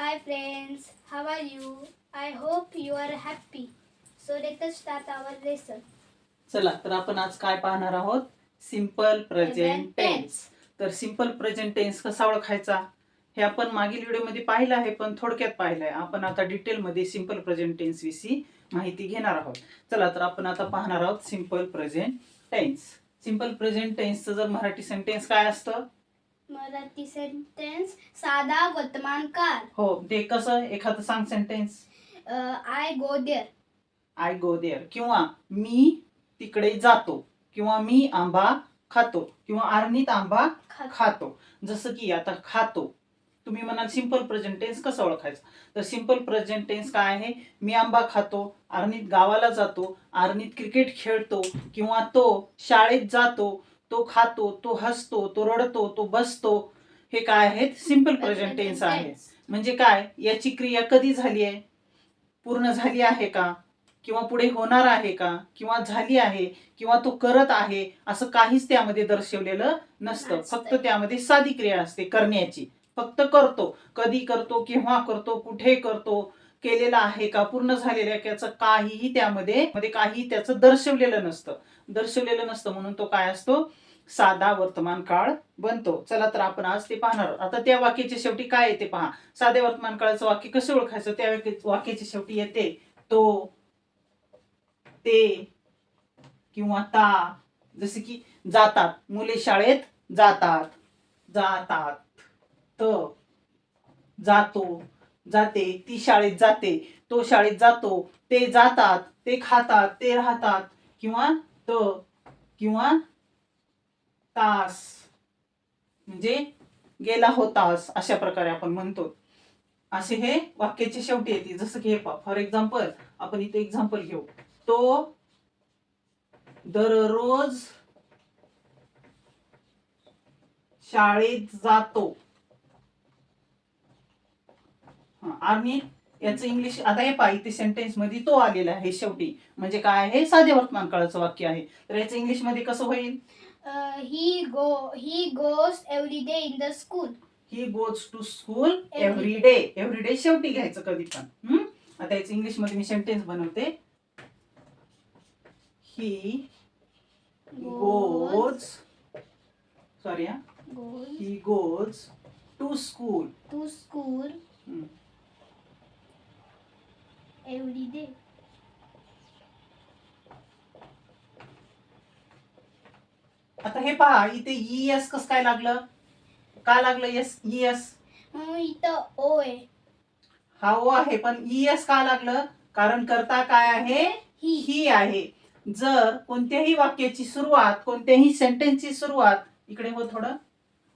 Hi friends, how are you? I hope you are happy. So let us start our lesson. चला तर आपण आज काय पाहणार आहोत? Simple present tense. तर सिंपल प्रेझेंट टेन्स कसा ओळखायचा हे आपण मागील व्हिडिओमध्ये पाहिलं आहे, पण थोडक्यात पाहिलंय. आपण आता डिटेलमध्ये सिंपल प्रेझेंट टेन्स विषयी माहिती घेणार आहोत. चला तर आपण आता पाहणार आहोत simple present tense. Simple present टेन्सचं जर मराठी सेंटेन्स काय असतं? मराठी सेंटेन्स साधा वर्तमान काळ. हो, ते कसं? एखादं सांग sentence. I go there. I go there, किंवा मी तिकडे जातो, किंवा मी आंबा खातो, किंवा आर्नीत आंबा खातो. जसं की आता खातो, तुम्ही म्हणाल सिंपल प्रेझेंट टेन्स कसं ओळखायचं? तर सिंपल प्रेझेंट टेन्स काय आहे? मी आंबा खातो, आर्नीत गावाला जातो, आर्नीत क्रिकेट खेळतो, किंवा तो शाळेत जातो, तो खातो, तो हसतो, तो रडतो, तो बसतो. हे काय आहेत? सिंपल प्रेझेंट टेन्स आहे. म्हणजे काय? याची क्रिया कधी झाली आहे? पूर्ण झाली आहे का? किंवा पुढे होणार आहे का? किंवा झाली आहे, किंवा तो करत आहे, असं काहीच त्यामध्ये दर्शवलेलं नसतं. फक्त त्यामध्ये साधी क्रिया असते करण्याची. फक्त करतो, कधी करतो, केव्हा करतो, कुठे करतो, केलेला आहे का, पूर्ण झालेलं आहे, त्याचं काहीही त्यामध्ये काही त्याचं दर्शवलेलं नसतं. म्हणून तो काय असतो? साधा वर्तमान काळ बनतो. चला तर आपण आज ते पाहणार. आता त्या वाक्याच्या शेवटी काय येते पहा. साध्या वर्तमान काळाचं वाक्य कसं ओळखायचं? त्या वाक्याच्या शेवटी येते तो, ते, किंवा ता. जसे की जातात, मुले शाळेत जातात, त, जातो, जाते, ती शाळेत जाते, तो शाळेत जातो, ते जातात, ते खातात, ते राहतात, किंवा त, किंवा तास, म्हणजे गेला होतास, अशा प्रकारे आपण म्हणतो. असे हे वाक्याच्या शेवटी येते. जसं की हे फॉर एक्झाम्पल, आपण इथे एक्झाम्पल घेऊ. तो दररोज शाळेत जातो. आणि याचं इंग्लिश आता हे पहा, इथे सेंटेन्स मध्ये तो आलेला आहे शेवटी. म्हणजे काय आहे? साध्या वर्तमान काळाचं वाक्य आहे. तर याचं इंग्लिश मध्ये कसं होईल? He goes every day in the school. He goes to school every day. Every day शेवटी घ्यायचं कधी पण. आता याचं इंग्लिश मध्ये मी सेंटेन्स बनवते. He goes he goes to school every day. आता हे पहा, इथे ES कसं काय लागलं? का लागलं ES? इथं ओ आहे. हा ओ आहे, पण ES का लागलं? कारण करता काय आहे? ही आहे. जर कोणत्याही वाक्याची सुरुवात, कोणत्याही सेंटेन्सची सुरुवात इकडे हो थोडं,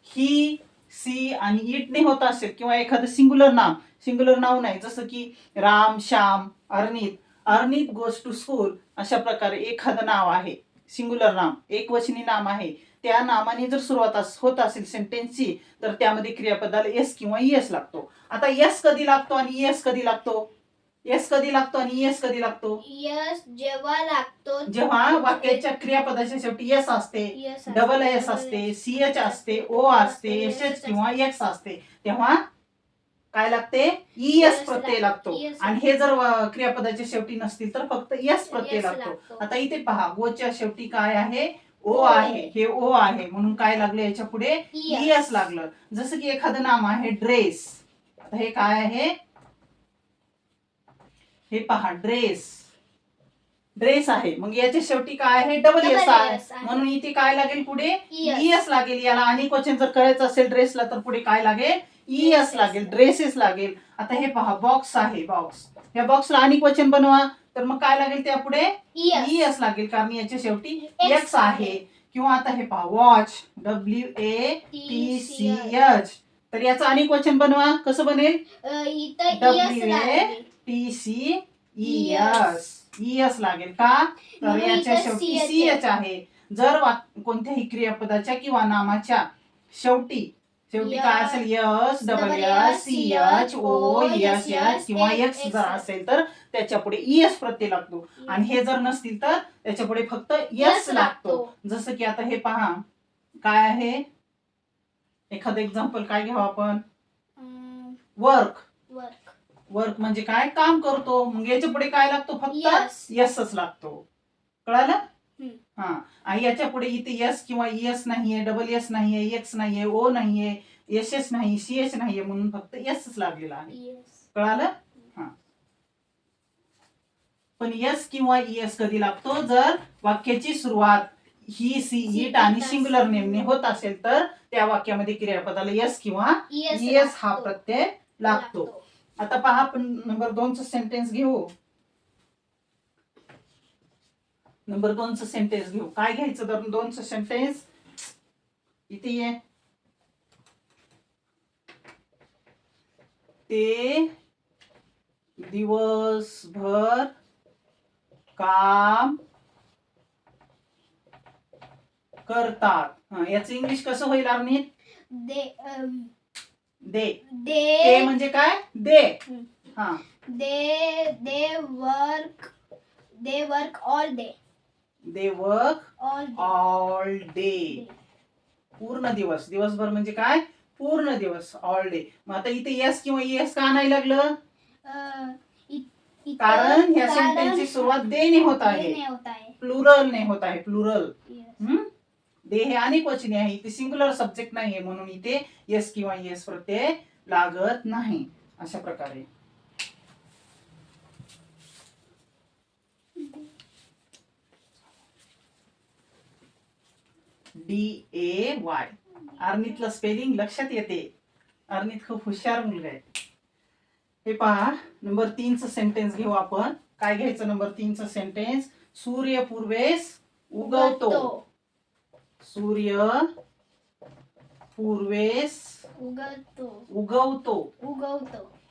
ही, सी आणि इटने होत असेल, किंवा एखादं सिंग्युलर नाव नाही, जसं की Ram, Shyam, Arnit goes to school, अशा प्रकारे एखादं नाव आहे, सिंग्युलर नाम, एकवचनी नाम आहे, त्या नामाने जर सुरुवात होत असेल सेंटेन्सची, तर त्यामध्ये क्रियापदाला एस किंवा ES लागतो. आता एस कधी लागतो आणि ES कधी लागतो? एस कधी लागतो आणि ES कधी लागतो? यस जेव्हा लागतो, जेव्हा वाक्याच्या क्रियापदाच्या शेवटी एस असते, डबल एस असते, CH असते, ओ असते, SH किंवा एक्स असते, तेव्हा काय लागते? ES प्रत्यय लागतो. आणि हे जर क्रियापदाच्या शेवटी नसतील तर फक्त एस प्रत्यय लागतो. आता इथे पहा, गोच्या शेवटी काय आहे? ओ आहे. हे ओ आहे, म्हणून काय लागलं याच्या पुढे? ES लागलं. जसं की एखादं नाम आहे ड्रेस. आता हे काय आहे? हे पहा, ड्रेस आहे. मग याच्या शेवटी काय आहे? डबल एस आहे. म्हणून इथे काय लागेल पुढे? ES लागेल. याला अनेक वचन जर करायचं असेल ड्रेसला, तर पुढे काय लागेल? ES लागेल, ड्रेसेस लागेल. आता हे पहा, बॉक्स आहे, बॉक्स. या बॉक्सला अनेक वचन बनवा, तर मग काय लागेल त्या पुढे? ES लागेल, कारण याच्या शेवटी एक्स आहे. किंवा आता हे पहा, वॉच, WATCH. तर याचं अनेक वचन बनवा, कसं बनेल? WATCES लागेल. का? तर याच्या शेवटी CH आहे. जर कोणत्याही क्रियापदाच्या किंवा नामाच्या शेवटी काय असेल? यस, WSCH, OSH किंवा एक्स जर असेल तर त्याच्या पुढे ES प्रत्यय लागतो. आणि हे जर नसतील तर त्याच्या पुढे फक्त एस लागतो. जसं की आता हे पहा, काय आहे? एखादं एक्झाम्पल काय घ्यावं आपण? वर्क. वर्क म्हणजे काय, काम करतो. मग याच्या पुढे काय लागतो, फक्त Yes. यसच लागतो. कळालं? हम्म. हा. आणि याच्या पुढे इथे यस किंवा एस नाहीये, डबल एस नाहीये, एक्स नाहीये, ओ नाहीये, एस एस नाही, सी एच नाहीये, म्हणून फक्त यसच लागलेला आहे. Yes. कळालं? हा. पण यस किंवा एस कधी लागतो, जर वाक्याची सुरुवात ही, सी, इट आणि सिंग्युलर नेमने होत असेल तर त्या वाक्यामध्ये क्रियापदाला यस किंवा Yes एस हा लागतो. प्रत्यय लागतो. आता पहा, आपण नंबर 2चं सेंटेन्स घेऊ. नंबर 2चं सेंटेन्स घेऊ. काय घ्यायचं तर 2चं सेंटेन्स? इथे ये. ते दिवसभर काम करतात. याचं इंग्लिश कसं होईल अर्नित? They दे. ते they म्हणजे काय? दे. हा. they work all day. They work All day. All day. Day. पूर्ण दिवस. दिवसभर म्हणजे काय? पूर्ण दिवस, ऑल डे. मग आता इथे यस किंवा एस का नाही लागलं? कारण ह्या सेंटेन्सची सुरुवात दे ने होत आहे, होता है. प्लुरल ने होत आहे, प्लुरल. Yes. दे हे अनेक वचनी आहे, इथे सिंग्युलर सब्जेक्ट नाहीये, म्हणून इथे यस किंवा एस प्रत्यय लागत नाही. अशा प्रकारे DAY. अर्नितलं स्पेलिंग लक्षात येते. अर्नित खूप हुशार मुलगा आहे. हे पहा, नंबर 3चं सेंटेन्स घेऊ आपण. काय घ्यायचं नंबर 3चं सेंटेन्स? सूर्य पूर्वेस उगवतो. सूर्य पूर्वेस उगवतो.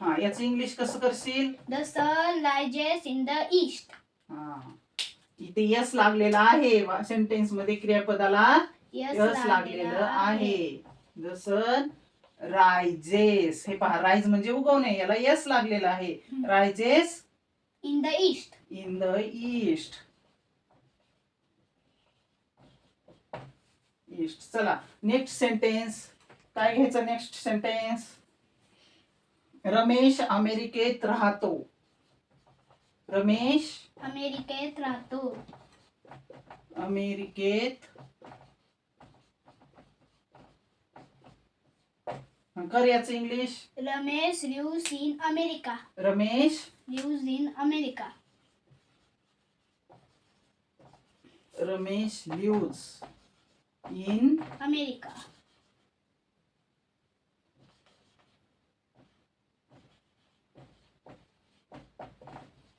हा. याचं इंग्लिश कसं करशील? The sun rises in the east. हा. इथे यस लागलेला आहे सेंटेन्स मध्ये, क्रियापदाला यस लागलेलं आहे. The sun rises. हे पहा, राईज म्हणजे उगवणे, याला यस लागलेलं आहे. Rises In the east. In the east. East. चला, नेक्स्ट सेंटेन्स. काय घ्यायचं नेक्स्ट सेंटेन्स? रमेश अमेरिकेत राहतो. रमेश अमेरिकेत राहतो. अमेरिकेत. कर याचं English. Ramesh lives in America. Ramesh Lives in America. Ramesh lives in America.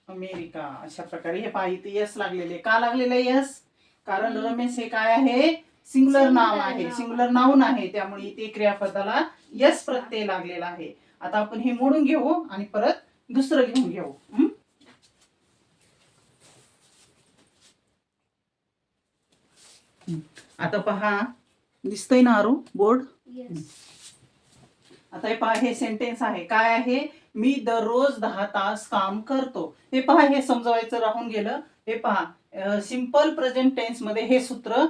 America. अशा प्रकारे हे पहा, इथे यस लागलेले. का लागलेलं यस? कारण रमेश हे काय आहे? सिंग्युलर नाव आहे, सिंग्युलर नाउन आहे, त्यामुळे इथे क्रियापदाला यस प्रत्यय लागलेला आहे. आता आपण हे मोडून घेऊ आणि परत दुसरं घेऊन घेऊ. आता पहा, दिसतंय ना आरू बोर्ड? Yes. आता हे पहा, हे सेंटेन्स आहे. काय आहे? मी दररोज 10 तास काम करतो. हे पहा, हे समजवायचं राहून गेलं. हे पहा, सिंपल प्रेझेंट टेन्स मध्ये हे सूत्र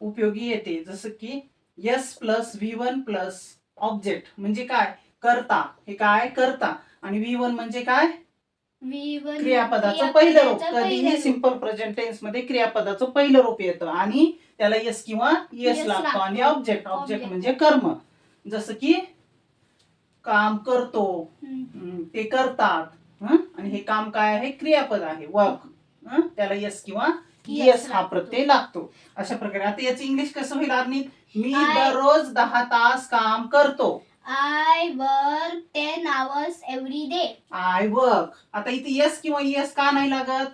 उपयोगी येते. जसं की yes plus V1 plus object म्हणजे काय? करता. हे काय? करता. आणि V1 म्हणजे काय? क्रियापदाचं पहिलं रूप. कधीही सिंपल प्रेझेंट टेन्स मध्ये क्रियापदाचं पहिलं रूप येतं आणि त्याला यस किंवा एस लागतो. आणि ऑब्जेक्ट म्हणजे कर्म. जसं की काम करतो, ते करतात. आणि हे काम काय आहे? क्रियापद आहे, वर्क. त्याला यस किंवा एस हा प्रत्यय लागतो. अशा प्रकारे. आता याचं इंग्लिश कसं होईल अर्नित? मी दररोज 10 तास काम करतो. I work 10 hours every day. I work. आता इथे यस किंवा एस का नाही लागत?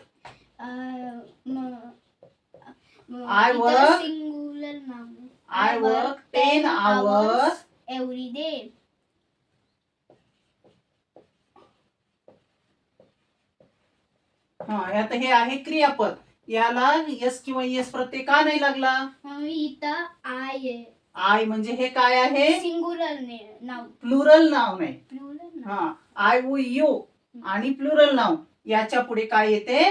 I work. Singular noun. I work 10 hours every day. हा. आता हे आहे क्रियापद. याला यस किंवा एस प्रत्यय का नाही लागला? इथं I आहे. आय म्हणजे हे काय आहे? Singular noun. प्लुरल नाउन आहे. प्लुरल. हा. आय व यू आणि प्लुरल नाउन याच्या पुढे काय येते?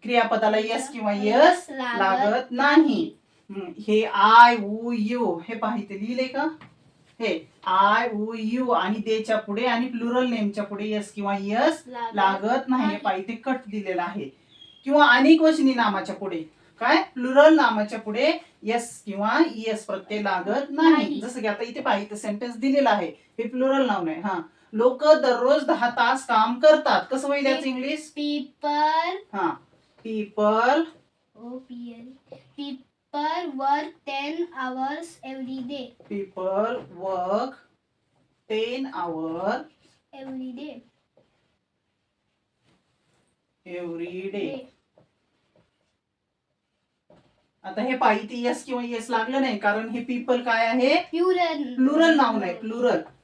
क्रियापदाला यस किंवा एस लागत नाही. हे आय व यू हे पहा, इथे लिहिले का? हे आय उ यू आणि देच्या पुढे आणि प्लुरल नेमच्या पुढे यस किंवा यस लागत नाही. पहा इथे कट दिलेला आहे. किंवा अनेक वचनी नामाच्या पुढे काय प्लुरल नामाच्या पुढे यस किंवा यस प्रत्यय लागत नाही. जसं की आता इथे पहा इथे सेंटेन्स दिलेला आहे. हे प्लुरल नाउन आहे. हा लोक दररोज 10 तास काम करतात. कसं होईल याचं इंग्लिश? पीपल. हा people people work 10 hours every day. People work 10 hours Every day. every day. आता हे पहा इथे यस किंवा यस लागलं नाही कारण हे पीपल काय आहे? प्लुरल नाउन आहे.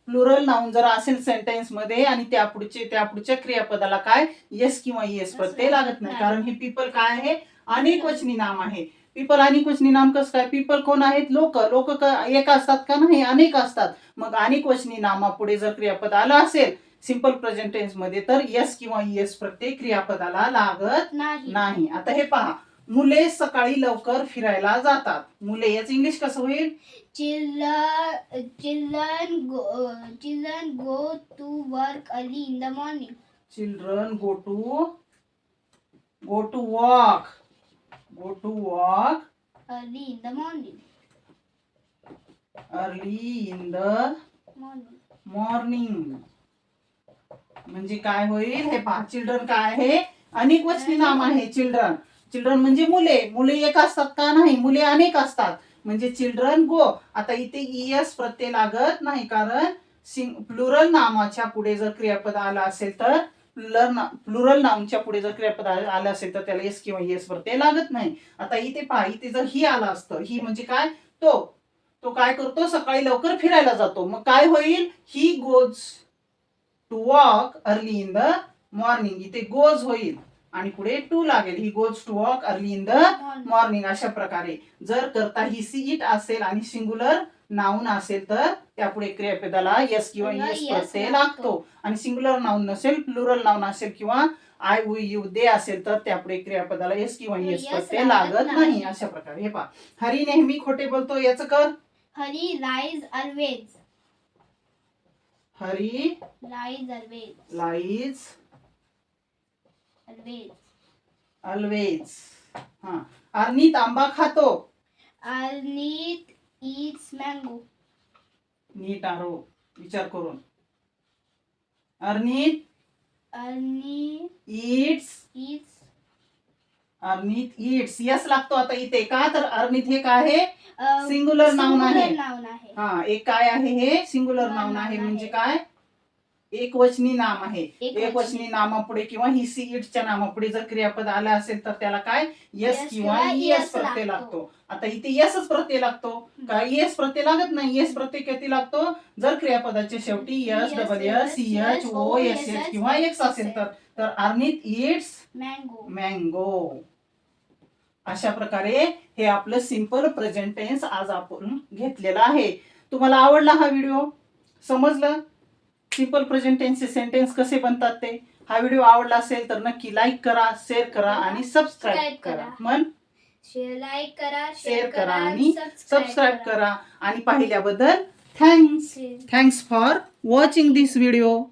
प्लुरल नाउन जर असेल सेंटेन्स मध्ये आणि त्या पुढच्या क्रियापदाला काय यस किंवा यस प्रत्यय लागत नाही कारण हे पीपल काय आहे? अनेक वचनी नाम आहे. पीपल अनेक वचनी नाम कसं काय? पीपल कोण आहेत? लोक. लोक एक असतात का? नाही, अनेक असतात. मग अनेक वचनी नामापुढे जर क्रियापद आलं असेल सिंपल प्रेझेंट टेन्स मध्ये तर यस किंवा यस प्रत्यय क्रियापदाला लागत नाही. आता हे पहा मुले सकाळी लवकर फिरायला जातात. मुले याचं इंग्लिश कसं होईल? Children go to work early in the morning. Children go to walk Early in the morning. Morning. म्हणजे काय होईल? हे पहा चिल्ड्रन काय आहे? अनेक वचनी नाम आहे. चिल्ड्रन म्हणजे मुले एक असतात का? नाही, मुले अनेक असतात. म्हणजे चिल्ड्रन गो. आता इथे ईएस प्रत्यय लागत नाही कारण प्लुरल नामाच्या पुढे जर क्रियापद आलं असेल तर प्लुरल नाउनच्या पुढे जर क्रियापद आलं असेल तर त्याला एस किंवा येस प्रत्यय लागत नाही. आता इथे पहा इथे जर ही आलं असतं ही म्हणजे काय? तो काय करतो? सकाळी लवकर फिरायला जातो. मग काय होईल? He goes to walk early in the morning. इथे गोज होईल आणि पुढे टू लागेल. He goes to walk early in the morning. अशा प्रकारे जर करता ही सी इट असेल आणि सिंगुलर नाउन असेल तर त्यापुढे क्रियापदाला यस किंवा यस प्रत्यय लागतो. आणि सिंगुलर नाउन नसेल प्लुरल नाउन असेल किंवा आय उ यू दे असेल तर त्यापुढे क्रियापदाला यस किंवा यस प्रत्यय लागत नाही. अशा प्रकारे हे पहा हरी नेहमी खोटे बोलतो. याचं कर. Hari lies always. Hari lies always. हा अर्नित आंबा खातो. अर्नित eats mango. नीट आरो विचार करून. अर्नित ईट्स यस लागतो. आता इथे का तर अर्नित हे काय आहे? सिंगुलर नाउन आहे. हा एक काय आहे? हे सिंगुलर नाउन आहे. म्हणजे काय? एक वचनी नाम आहे. एक वचनी नामापुढे किंवा ही सी इट्सच्या नामापुढे जर क्रियापद आलं असेल तर त्याला काय यस किंवा यस प्रत्यय लागतो. आता इथे यसच प्रत्यय लागतो. काय येस प्रत्यय लागत नाही. येस प्रत्यय किती लागतो? जर क्रियापदाच्या शेवटी S double S C H O S H किंवा एक्स असेल तर अर्नित इट्स मँगो. अशा प्रकारे हे आपलं सिंपल प्रेझेंट टेन्स आज आपण घेतलेला आहे. तुम्हाला आवडला हा व्हिडिओ? समजलं सिंपल प्रेझेंट टेन्सचे सेंटेन्स कसे बनतात ते? हा व्हिडिओ आवडला असेल तर नक्की लाईक करा, शेअर करा आणि सबस्क्राईब करा. लाईक करा, शेअर करा आणि सबस्क्राईब करा. आणि पाहिल्याबद्दल thanks for watching this video.